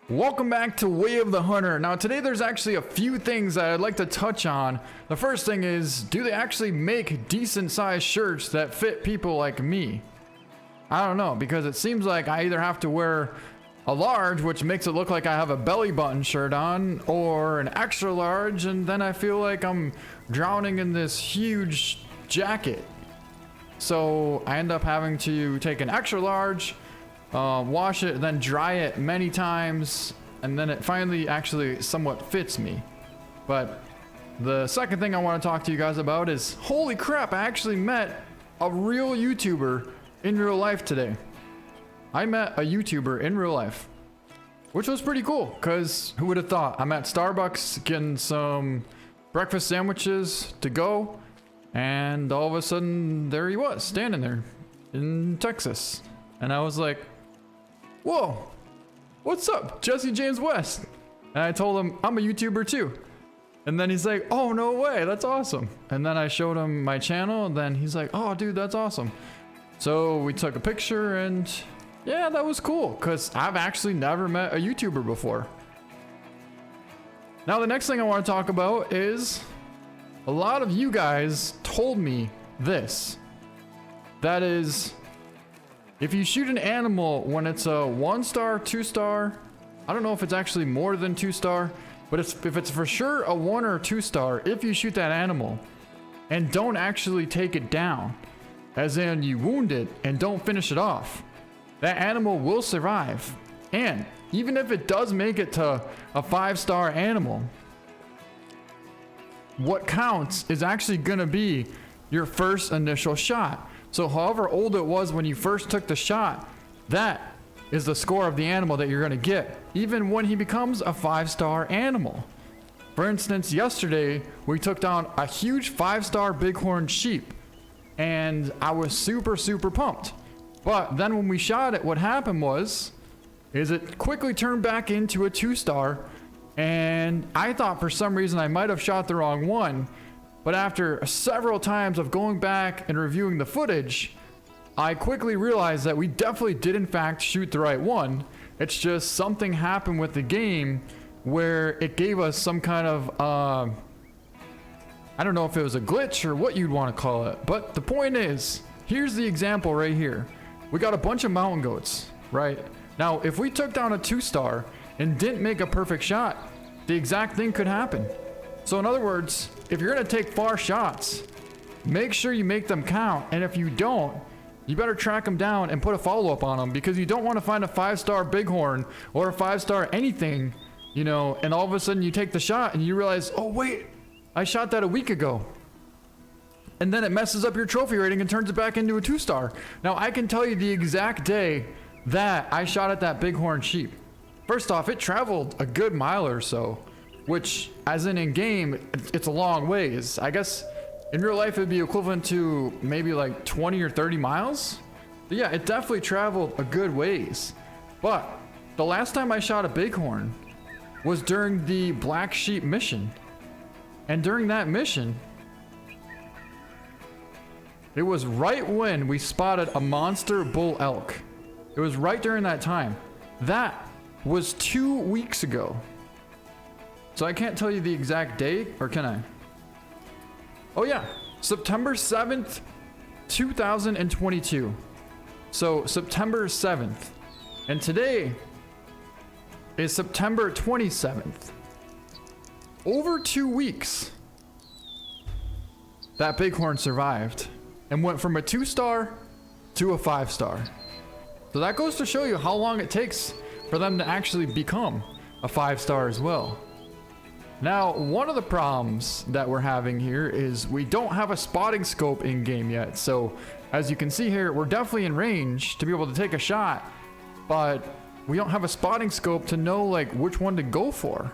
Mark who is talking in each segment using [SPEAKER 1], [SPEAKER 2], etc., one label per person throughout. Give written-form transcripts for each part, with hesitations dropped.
[SPEAKER 1] Welcome back to Way of the Hunter. Now today there's actually a few things that I'd like to touch on. The first thing is, do they actually make decent sized shirts that fit people like me? I don't know, because it seems like I either have to wear a large, which makes it look like I have a belly button shirt on, or an extra large, and then I feel like I'm drowning in this huge jacket. So I end up having to take an extra large, wash it, then dry it many times, and then it finally actually somewhat fits me. But the second thing I want to talk to you guys about is, holy crap, I actually met a real YouTuber in real life today. I met a YouTuber in real life, which was pretty cool, because who would have thought? I'm at Starbucks getting some breakfast sandwiches to go, and all of a sudden there he was standing there in Texas, and I was like, whoa, what's up, Jesse James West? And I told him I'm a YouTuber too. And then he's like, oh, no way, that's awesome. And then I showed him my channel, and then he's like, oh, dude, that's awesome. So we took a picture, and yeah, that was cool, because I've actually never met a YouTuber before. Now, the next thing I want to talk about is, a lot of you guys told me this. That is, if you shoot an animal when it's a 1-star, 2-star, I don't know if it's actually more than 2-star, but if it's for sure a 1 or 2-star, if you shoot that animal and don't actually take it down, as in you wound it and don't finish it off, that animal will survive. And even if it does make it to a 5-star animal, what counts is actually gonna be your first initial shot. So however old it was when you first took the shot, that is the score of the animal that you're gonna get, even when he becomes a 5-star animal. For instance, yesterday, we took down a huge 5-star bighorn sheep, and I was super pumped. But then when we shot it, what happened is it quickly turned back into a 2-star, and I thought for some reason I might have shot the wrong one. But after several times of going back and reviewing the footage, I quickly realized that we definitely did in fact shoot the right one. It's just something happened with the game where it gave us some kind of, I don't know if it was a glitch or what you'd want to call it. But the point is, here's the example right here. We got a bunch of mountain goats, right? Now, if we took down a 2-star and didn't make a perfect shot, the exact thing could happen. So in other words, if you're gonna take far shots, make sure you make them count. And if you don't, you better track them down and put a follow-up on them, because you don't want to find a 5-star bighorn or a 5-star anything, you know, and all of a sudden you take the shot and you realize, oh wait, I shot that a week ago. And then it messes up your trophy rating and turns it back into a 2-star. Now I can tell you the exact day that I shot at that bighorn sheep. First off, it traveled a good mile or so, which, as in game, it's a long ways. I guess in real life it'd be equivalent to maybe like 20 or 30 miles. But yeah, it definitely traveled a good ways. But the last time I shot a bighorn was during the Black Sheep mission. And during that mission, it was right when we spotted a monster bull elk. It was right during that time. That was 2 weeks ago. So I can't tell you the exact date, or can I? Oh yeah, September 7th, 2022. So September 7th. And today is September 27th. Over 2 weeks, that bighorn survived and went from a 2-star to a 5-star. So that goes to show you how long it takes for them to actually become a 5-star as well. Now, one of the problems that we're having here is we don't have a spotting scope in game yet. So as you can see here, we're definitely in range to be able to take a shot, but we don't have a spotting scope to know like which one to go for.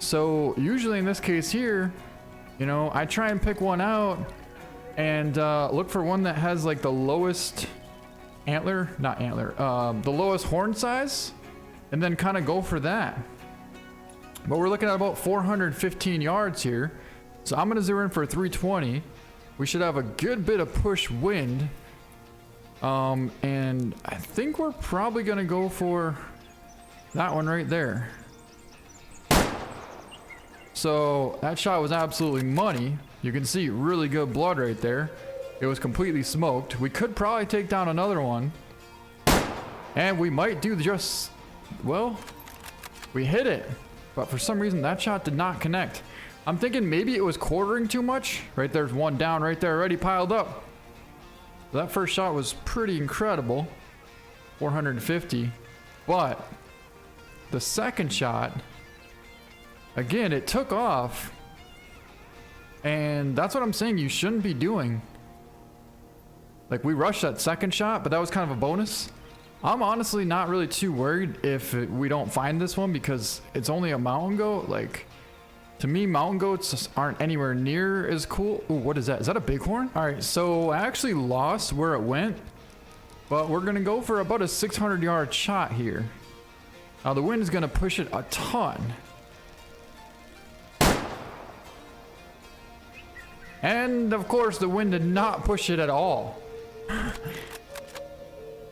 [SPEAKER 1] So usually in this case here, you know, I try and pick one out and look for one that has like the lowest the lowest horn size, and then kind of go for that. But we're looking at about 415 yards here. So I'm going to zero in for 320. We should have a good bit of push wind. And I think we're probably going to go for that one right there. So that shot was absolutely money. You can see really good blood right there. It was completely smoked. We could probably take down another one. And we might do just, well, we hit it. But for some reason that shot did not connect. I'm thinking maybe it was quartering too much. Right there's one down right there already piled up. So that first shot was pretty incredible. 450. But the second shot, again, it took off. And that's what I'm saying you shouldn't be doing. Like, we rushed that second shot, but that was kind of a bonus. I'm honestly not really too worried if we don't find this one because it's only a mountain goat. Like, to me, mountain goats just aren't anywhere near as cool. Ooh, what is that? Is that a bighorn? All right, so I actually lost where it went, but we're gonna go for about a 600-yard shot here. Now the wind is gonna push it a ton. And of course the wind did not push it at all.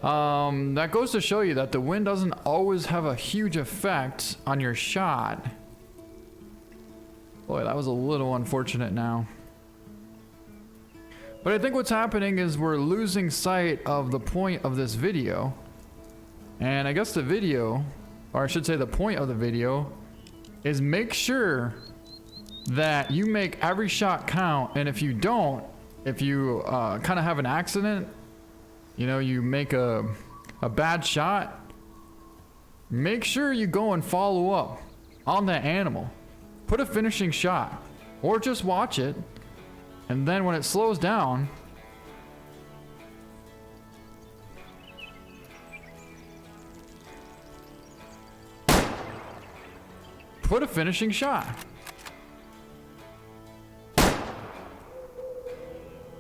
[SPEAKER 1] That goes to show you that the wind doesn't always have a huge effect on your shot. Boy, that was a little unfortunate now. But I think what's happening is we're losing sight of the point of this video. And I guess the video, or I should say the point of the video, is make sure that you make every shot count. And if you don't, if you kind of have an accident, you know, you make a bad shot, make sure you go and follow up on that animal. Put a finishing shot, or just watch it, and then when it slows down, put a finishing shot.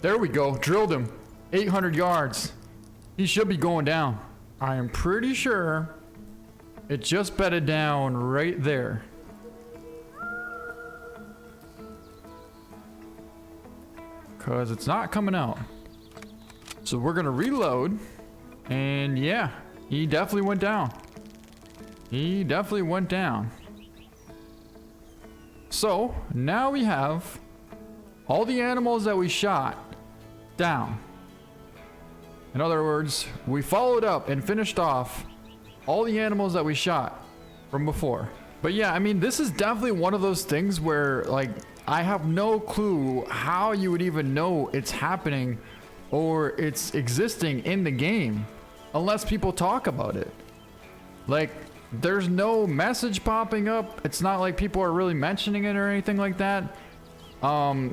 [SPEAKER 1] There we go, drilled him. 800 yards. He should be going down. I am pretty sure it just bedded down right there. Because it's not coming out. So we're going to reload. And yeah, he definitely went down. He definitely went down. So now we have all the animals that we shot down. In other words, we followed up and finished off all the animals that we shot from before. But yeah, I mean, this is definitely one of those things where, like, I have no clue how you would even know it's happening or it's existing in the game unless people talk about it. Like, there's no message popping up. It's not like people are really mentioning it or anything like that.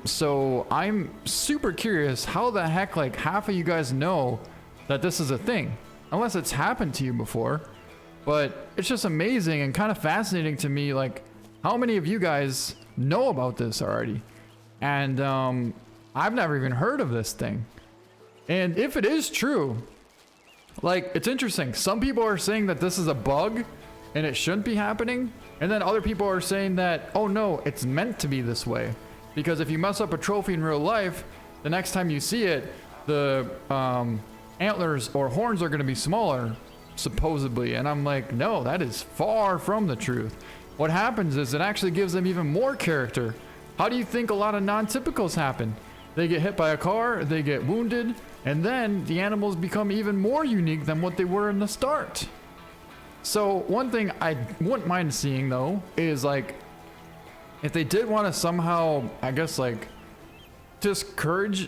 [SPEAKER 1] So I'm super curious how the heck, like, half of you guys know that this is a thing, unless it's happened to you before. But it's just amazing and kind of fascinating to me, like, how many of you guys know about this already? And I've never even heard of this thing. And if it is true, like, it's interesting. Some people are saying that this is a bug and it shouldn't be happening, and then other people are saying that, oh no, it's meant to be this way. Because if you mess up a trophy in real life, the next time you see it, the antlers or horns are going to be smaller, supposedly. And I'm like, no, that is far from the truth. What happens is it actually gives them even more character. How do you think a lot of non-typicals happen? They get hit by a car, they get wounded, and then the animals become even more unique than what they were in the start. So one thing I wouldn't mind seeing, though, is, like, if they did want to somehow, I guess, like, discourage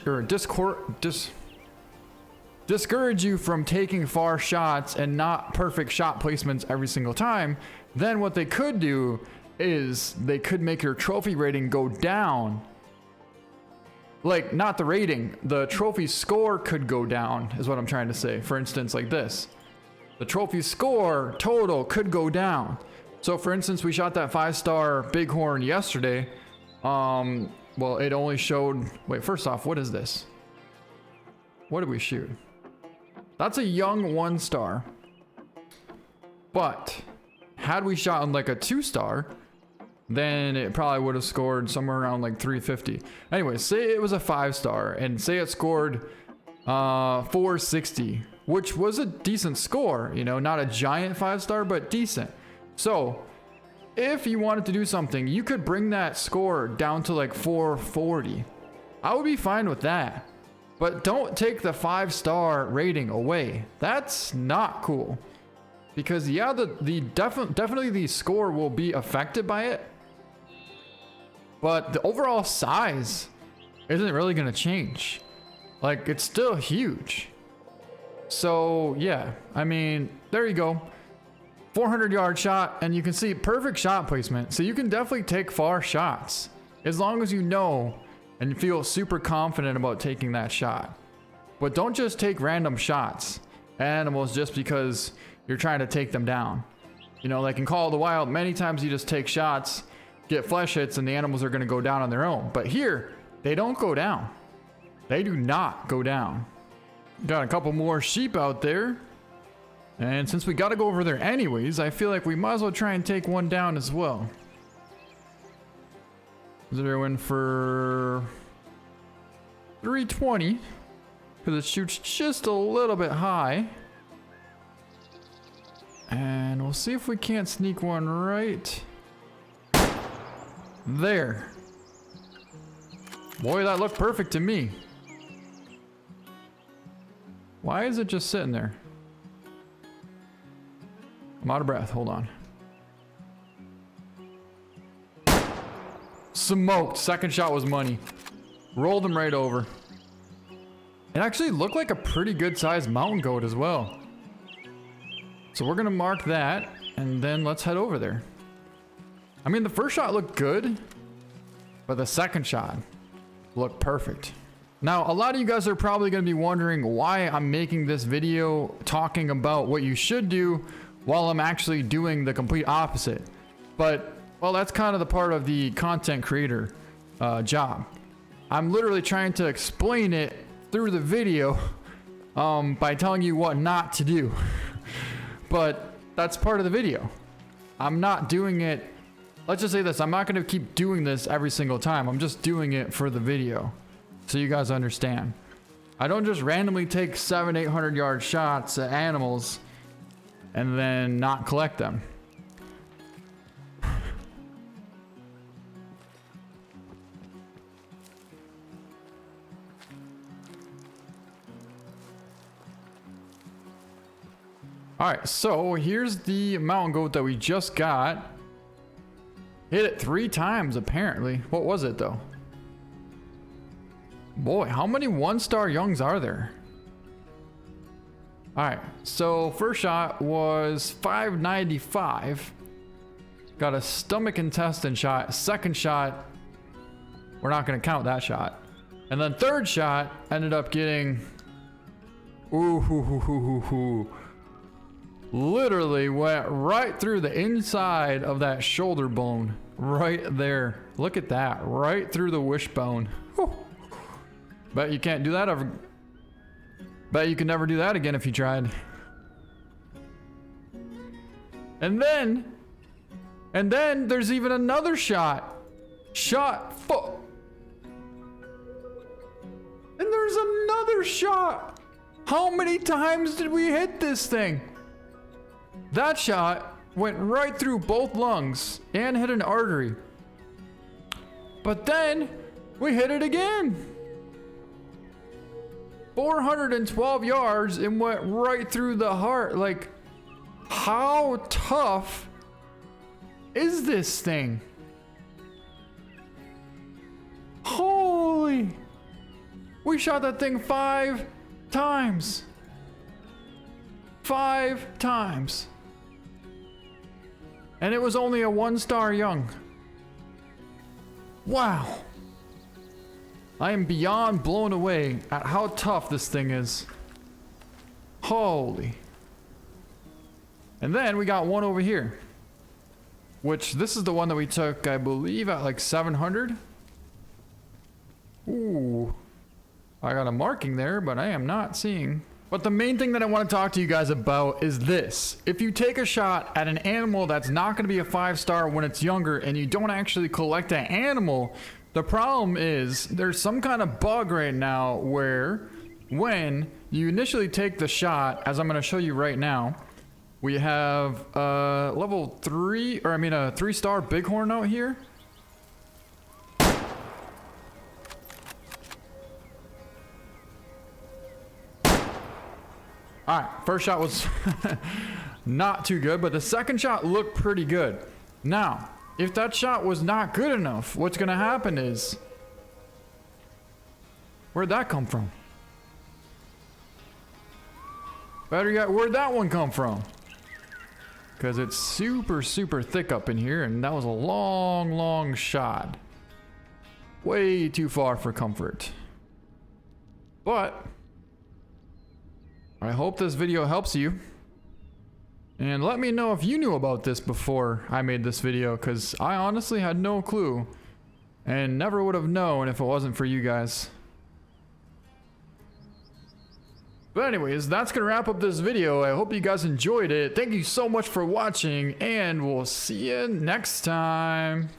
[SPEAKER 1] you from taking far shots and not perfect shot placements every single time, then what they could do is they could make your trophy rating go down. Like, not the rating, the trophy score could go down, is what I'm trying to say. For instance, like this. The trophy score total could go down. So for instance, we shot that 5-star bighorn yesterday. Well, it only showed, wait, first off, what is this? What did we shoot? That's a young 1-star. But had we shot on like a 2-star, then it probably would have scored somewhere around like 350. Anyway, say it was a 5-star and say it scored 460, which was a decent score, you know, not a giant 5-star, but decent. So if you wanted to do something, you could bring that score down to like 440. I would be fine with that. But don't take the 5-star rating away. That's not cool. Because yeah, definitely the score will be affected by it. But the overall size isn't really gonna change. Like, it's still huge. So yeah, I mean, there you go. 400-yard shot, and you can see perfect shot placement. So you can definitely take far shots as long as you know and feel super confident about taking that shot. But don't just take random shots at animals just because you're trying to take them down. You know, like in Call of the Wild, many times you just take shots, get flesh hits, and the animals are going to go down on their own. But here, they don't go down. They do not go down. Got a couple more sheep out there. And since we got to go over there anyways, I feel like we might as well try and take one down as well. Zero in for 320 because it shoots just a little bit high. And we'll see if we can't sneak one right there. Boy, that looked perfect to me. Why is it just sitting there? I'm out of breath. Hold on. Smoked. Second shot was money. Rolled him right over. It actually looked like a pretty good sized mountain goat as well. So we're gonna mark that and then let's head over there. I mean, the first shot looked good, but the second shot looked perfect. Now, a lot of you guys are probably gonna be wondering why I'm making this video talking about what you should do while I'm actually doing the complete opposite. But, well, that's kind of the part of the content creator job. I'm literally trying to explain it through the video by telling you what not to do. But that's part of the video. I'm not doing it. Let's just say this. I'm not going to keep doing this every single time. I'm just doing it for the video so you guys understand. I don't just randomly take 700-800 yard shots at animals and then not collect them. Alright, so here's the mountain goat that we just got. Hit it 3 times apparently. What was it though? Boy, how many 1-star youngs are there? Alright, so first shot was 595. Got a stomach intestine shot. Second shot, we're not going to count that shot. And then third shot ended up getting... Literally went right through the inside of that shoulder bone. Right there. Look at that. Right through the wishbone. Whew. Bet you can't do that ever. Bet you can never do that again if you tried. And then there's even another shot. Shot foot. And there's another shot. How many times did we hit this thing? That shot went right through both lungs and hit an artery. But then we hit it again. 412 yards and went right through the heart. Like, how tough is this thing? Holy. We shot that thing 5 times. 5 times. And it was only a 1-star young. Wow. I am beyond blown away at how tough this thing is. Holy. And then we got one over here. Which, this is the one that we took, I believe, at like 700. Ooh. I got a marking there, but I am not seeing... But the main thing that I want to talk to you guys about is this. If you take a shot at an animal that's not going to be a 5-star when it's younger and you don't actually collect that animal, the problem is there's some kind of bug right now where when you initially take the shot, as I'm going to show you right now, We have level 3, or I mean a 3-star bighorn out here. Alright, first shot was not too good, but the second shot looked pretty good. Now, if that shot was not good enough, what's gonna happen is... Where'd that come from? Better yet, where'd that one come from? Because it's super, super thick up in here, and that was a long, long shot. Way too far for comfort. But... I hope this video helps you. And let me know if you knew about this before I made this video, because I honestly had no clue. And never would have known if it wasn't for you guys. But anyways, that's going to wrap up this video. I hope you guys enjoyed it. Thank you so much for watching, and we'll see you next time.